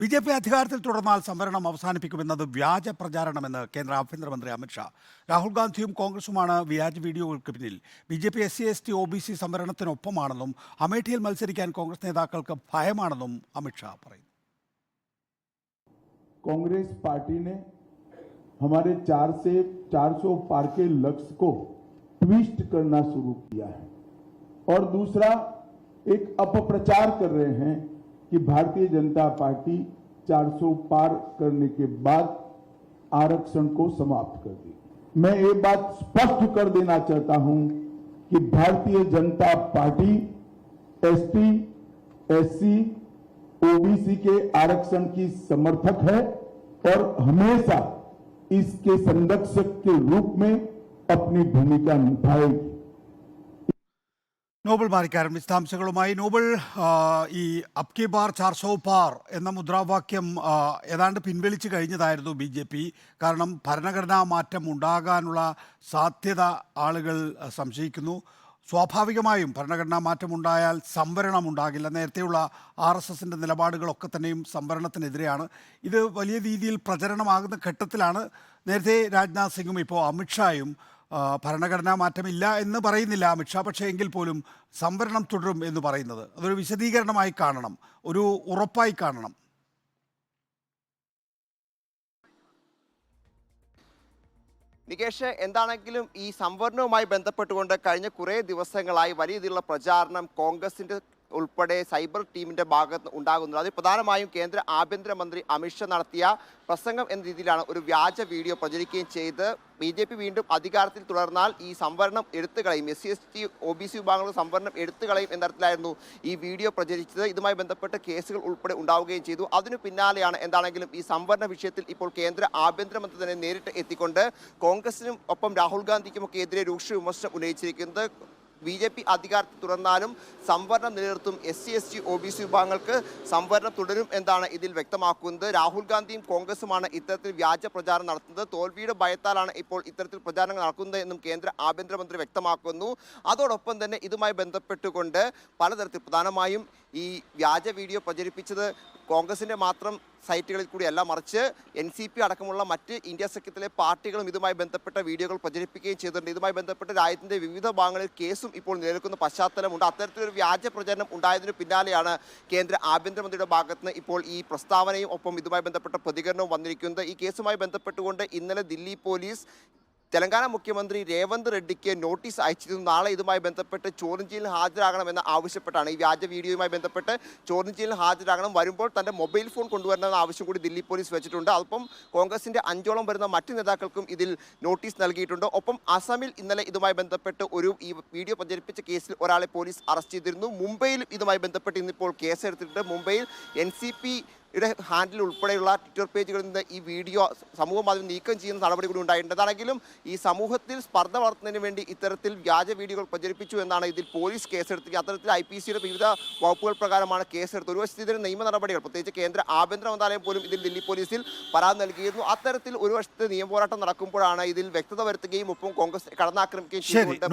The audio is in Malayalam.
ബി.ജെ.പി. അധികാരത്തിൽ തുടർന്നാൽ സംവരണം അവസാനിപ്പിക്കുമെന്നത് വ്യാജ പ്രചാരണമെന്ന് കേന്ദ്ര ആഭ്യന്തരമന്ത്രി അമിത്ഷാ. രാഹുൽ ഗാന്ധിയും കോൺഗ്രസുമാണ് വ്യാജ വീഡിയോകൾക്ക് പിന്നിൽ. ബി.ജെ.പി. SC, ST, OBC സംവരണത്തിനൊപ്പമാണെന്നും അമേഠിയിൽ മത്സരിക്കാൻ കോൺഗ്രസ് നേതാക്കൾക്ക് ഭയമാണെന്നും അമിത്ഷാ പറയുന്നു. कांग्रेस पार्टी ने हमारे 4 से 400 पार के लक्ष्य को ट्विस्ट करना शुरू किया है और दूसरा एक अपप्रचार कर रहे हैं कि भारतीय जनता पार्टी 400 पार करने के बाद आरक्षण को समाप्त कर दी। मैं ये बात स्पष्ट कर देना चाहता हूं कि Bharatiya Janata party ST, SC, OBC के आरक्षण की समर्थक है और हमेशा इसके संरक्षक के रूप में अपनी भूमिका निभाएगी। നോബൽ മാരിക്കാരൻ വിശദാംശങ്ങളുമായി. നോബൽ, ഈ അബ് കി ബാർ 400 പാർ എന്ന മുദ്രാവാക്യം ഏതാണ്ട് പിൻവലിച്ചു കഴിഞ്ഞതായിരുന്നു BJP. കാരണം ഭരണഘടനാ മാറ്റം ഉണ്ടാകാനുള്ള സാധ്യത ആളുകൾ സംശയിക്കുന്നു. സ്വാഭാവികമായും ഭരണഘടനാ മാറ്റമുണ്ടായാൽ സംവരണം ഉണ്ടാകില്ല. നേരത്തെയുള്ള RSSൻ്റെ നിലപാടുകളൊക്കെ തന്നെയും സംവരണത്തിനെതിരെയാണ്. ഇത് വലിയ രീതിയിൽ പ്രചരണമാകുന്ന ഘട്ടത്തിലാണ് നേരത്തെ രാജ്നാഥ് സിംഗും ഇപ്പോൾ അമിത്ഷായും ഭരണഘടനാ മാറ്റമില്ല എന്ന് പറയുന്നില്ല അമിത്ഷാ, പക്ഷേ എങ്കിൽ പോലും സംവരണം തുടരും എന്ന് പറയുന്നത് അതൊരു വിശദീകരണമായി കാണണം, ഒരു ഉറപ്പായി കാണണം. നികേഷ്, എന്താണെങ്കിലും ഈ സംവരണവുമായി ബന്ധപ്പെട്ടുകൊണ്ട് കഴിഞ്ഞ കുറേ ദിവസങ്ങളായി വലിയ രീതിയിലുള്ള പ്രചാരണം കോൺഗ്രസിൻ്റെ ഉൾപ്പെടെ സൈബർ ടീമിൻ്റെ ഭാഗത്ത് ഉണ്ടാകുന്നത്. അതിൽ പ്രധാനമായും കേന്ദ്ര ആഭ്യന്തരമന്ത്രി അമിത്ഷാ നടത്തിയ പ്രസംഗം എന്ന രീതിയിലാണ് ഒരു വ്യാജ വീഡിയോ പ്രചരിക്കുകയും ചെയ്ത് BJP വീണ്ടും അധികാരത്തിൽ തുടർന്നാൽ ഈ സംവരണം എടുത്തുകളയും, SC, ST, OBC വിഭാഗങ്ങളുടെ സംവരണം എടുത്തുകളയും എന്ന തരത്തിലായിരുന്നു ഈ വീഡിയോ പ്രചരിച്ചത്. ഇതുമായി ബന്ധപ്പെട്ട് കേസുകൾ ഉൾപ്പെടെ ഉണ്ടാവുകയും ചെയ്തു. അതിനു പിന്നാലെയാണ് എന്താണെങ്കിലും ഈ സംവരണ വിഷയത്തിൽ ഇപ്പോൾ കേന്ദ്ര ആഭ്യന്തരമന്ത്രി തന്നെ നേരിട്ട് എത്തിക്കൊണ്ട് കോൺഗ്രസിനും ഒപ്പം രാഹുൽ ഗാന്ധിക്കുമൊക്കെ എതിരെ രൂക്ഷ വിമർശനം ഉന്നയിച്ചിരിക്കുന്നത്. BJP അധികാരത്തിൽ തുടർന്നാലും സംവരണം നിലനിർത്തും, SC, ST, OBC വിഭാഗങ്ങൾക്ക് സംവരണം തുടരും എന്നാണ് ഇതിൽ വ്യക്തമാക്കുന്നത്. രാഹുൽ ഗാന്ധിയും കോൺഗ്രസുമാണ് ഇത്തരത്തിൽ വ്യാജ പ്രചാരണം നടത്തുന്നത്. തോൽവിയുടെ ഭയത്താലാണ് ഇപ്പോൾ ഇത്തരത്തിൽ പ്രചാരണങ്ങൾ നടക്കുന്നത് എന്നും കേന്ദ്ര ആഭ്യന്തരമന്ത്രി വ്യക്തമാക്കുന്നു. അതോടൊപ്പം തന്നെ ഇതുമായി ബന്ധപ്പെട്ടുകൊണ്ട് പലതരത്തിൽ പ്രധാനമായും ഈ വ്യാജ വീഡിയോ പ്രചരിപ്പിച്ചത് കോൺഗ്രസിൻ്റെ മാത്രം സൈറ്റുകളിൽ കൂടിയല്ല, മറിച്ച് NCP അടക്കമുള്ള മറ്റ് ഇന്ത്യ സഖ്യത്തിലെ പാർട്ടികളും ഇതുമായി ബന്ധപ്പെട്ട വീഡിയോകൾ പ്രചരിപ്പിക്കുകയും ചെയ്തിട്ടുണ്ട്. ഇതുമായി ബന്ധപ്പെട്ട് രാജ്യത്തിൻ്റെ വിവിധ ഭാഗങ്ങളിൽ കേസും ഇപ്പോൾ നിലനിൽക്കുന്ന പശ്ചാത്തലമുണ്ട്. അത്തരത്തിലൊരു വ്യാജ പ്രചരണം ഉണ്ടായതിനു പിന്നാലെയാണ് കേന്ദ്ര ആഭ്യന്തരമന്ത്രിയുടെ ഭാഗത്ത് നിന്ന് ഇപ്പോൾ ഈ പ്രസ്താവനയും ഒപ്പം ഇതുമായി ബന്ധപ്പെട്ട പ്രതികരണവും വന്നിരിക്കുന്നത്. ഈ കേസുമായി ബന്ധപ്പെട്ടുകൊണ്ട് ഇന്നലെ ദില്ലി പോലീസ് തെലങ്കാന മുഖ്യമന്ത്രി രേവന്ത് റെഡ്ഡിക്ക് നോട്ടീസ് അയച്ചിരുന്നു. നാളെ ഇതുമായി ബന്ധപ്പെട്ട് ചോദ്യം ചെയ്യലിന് ഹാജരാകണമെന്ന് ആവശ്യപ്പെട്ടാണ്. ഈ വ്യാജ വീഡിയോയുമായി ബന്ധപ്പെട്ട് ചോദ്യം ചെയ്യലിന് ഹാജരാകണം, വരുമ്പോൾ തൻ്റെ മൊബൈൽ ഫോൺ കൊണ്ടുവരണമെന്ന ആവശ്യം കൂടി ദില്ലി പോലീസ് വെച്ചിട്ടുണ്ട്. അതൊപ്പം കോൺഗ്രസിൻ്റെ 5ഓളം വരുന്ന മറ്റ് നേതാക്കൾക്കും ഇതിൽ നോട്ടീസ് നൽകിയിട്ടുണ്ട്. ഒപ്പം അസമിൽ ഇന്നലെ ഇതുമായി ബന്ധപ്പെട്ട് ഈ വീഡിയോ പ്രചരിപ്പിച്ച കേസിൽ ഒരാളെ പോലീസ് അറസ്റ്റ് ചെയ്തിരുന്നു. മുംബൈയിൽ ഇതുമായി ബന്ധപ്പെട്ട് ഇന്നിപ്പോൾ കേസെടുത്തിട്ടുണ്ട്. മുംബൈയിൽ NCP ഹാൻഡിൽ ഉൾപ്പെടെയുള്ള ട്വിറ്റർ പേജുകളിൽ നിന്ന് ഈ വീഡിയോ സമൂഹ മാധ്യമം നീക്കം ചെയ്യുന്ന നടപടി കൂടി ഉണ്ടായിട്ടുണ്ട്. അതാണെങ്കിലും ഈ സമൂഹത്തിൽ സ്പർദ്ധ വളർത്തുന്നതിന് വേണ്ടി ഇത്തരത്തിൽ വ്യാജ വീഡിയോകൾ പ്രചരിപ്പിച്ചു എന്നാണ് ഇതിൽ പോലീസ് കേസെടുത്തത്. അത്തരത്തിൽ IPCയുടെ വിവിധ വകുപ്പുകൾ പ്രകാരമാണ് കേസെടുത്തത്. ഒരു വശത്ത് ഇതിന് നിയമ നടപടികൾ, പ്രത്യേകിച്ച് കേന്ദ്ര ആഭ്യന്തര മന്ത്രാലയം പോലും ഇതിൽ ദില്ലി പോലീസിൽ പരാതി നൽകിയിരുന്നു. അത്തരത്തിൽ ഒരു വശത്ത് നിയമപോരാട്ടം നടക്കുമ്പോഴാണ് ഇതിൽ വ്യക്തത വരുത്തുകയും ഒപ്പം കോൺഗ്രസ് കടന്നാക്രമിക്കുകയും ചെയ്തുകൊണ്ട്